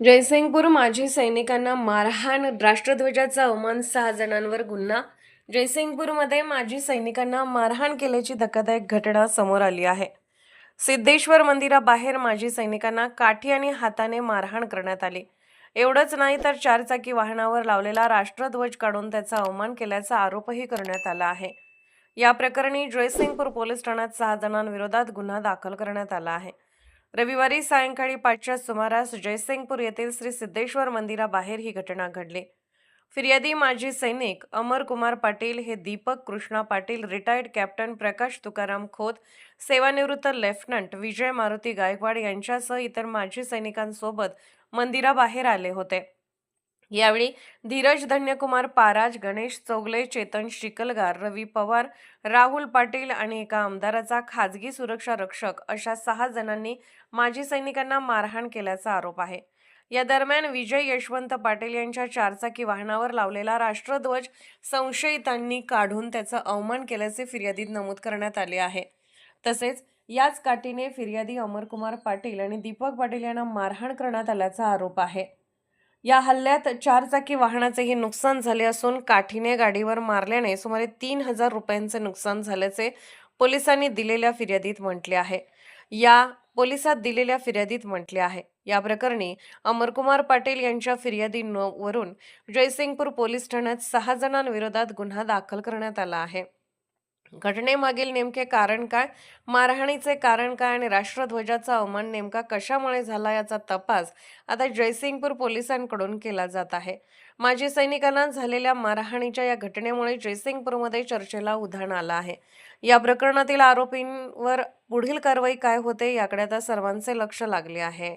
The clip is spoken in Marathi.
जयसिंगपूर माजी सैनिकांना मारहाण, राष्ट्रध्वजाचा अवमान, 6 जणांवर गुन्हा. जयसिंगपूरमध्ये माजी सैनिकांना मारहाण केल्याची धक्कादायक घटना समोर आली आहे. सिद्धेश्वर मंदिराबाहेर माजी सैनिकांना काठी आणि हाताने मारहाण करण्यात आली. एवढंच नाही तर चारचाकी वाहनावर लावलेला राष्ट्रध्वज काढून त्याचा अवमान केल्याचा आरोपही करण्यात आला आहे. या प्रकरणी जयसिंगपूर पोलीस ठाण्यात 6 जणांविरोधात गुन्हा दाखल करण्यात आला आहे. रविवारी सायंकाळी 5च्या सुमारास जयसिंगपूर येथील श्री सिद्धेश्वर मंदिराबाहेर ही घटना घडली. फिर्यादी माजी सैनिक अमरकुमार पाटील हे दीपक कृष्णा पाटील, रिटायर्ड कॅप्टन प्रकाश तुकाराम खोत, सेवानिवृत्त लेफ्टनंट विजय मारुती गायकवाड यांच्यासह इतर माजी सैनिकांसोबत मंदिराबाहेर आले होते. यावेळी धीरज धन्यकुमार पाराज, गणेश चौगले, चेतन शिकलगार, रवी पवार, राहुल पाटील आणि एका आमदाराचा खाजगी सुरक्षा रक्षक अशा 6 जणांनी माजी सैनिकांना मारहाण केल्याचा आरोप आहे. या दरम्यान विजय यशवंत पाटील यांच्या चारचाकी वाहनावर लावलेला राष्ट्रध्वज संशयितांनी काढून त्याचा अवमान केल्याचे फिर्यादीत नमूद करण्यात आले आहे. तसेच याच काठीने फिर्यादी अमरकुमार पाटील आणि दीपक पाटील यांना मारहाण करण्यात आल्याचा आरोप आहे. या हल्ल्यात चारचाकी वाहनाचेही नुकसान झाले असून काठीने गाडीवर मारल्याने सुमारे 3,000 रुपयांचे नुकसान झाल्याचे पोलिसांनी दिलेल्या फिर्यादीत म्हटले आहे. या प्रकरणी अमरकुमार पाटील यांच्या फिर्यादीवरून जयसिंगपूर पोलीस ठाण्यात 6 जणांविरोधात गुन्हा दाखल करण्यात आला आहे. घटनेमागील नेमके कारण काय, मारहाणीचे कारण काय आणि राष्ट्रध्वजाचा अवमान नेमका कशामुळे झाला याचा तपास आता जयसिंगपूर पोलिसांकडून केला जात आहे. माजी सैनिकांना झालेल्या मारहाणीच्या या घटनेमुळे जयसिंगपूरमध्ये चर्चेला उधाण आलं आहे. या प्रकरणातील आरोपींवर पुढील कारवाई काय होते याकडे आता सर्वांचे लक्ष लागले आहे.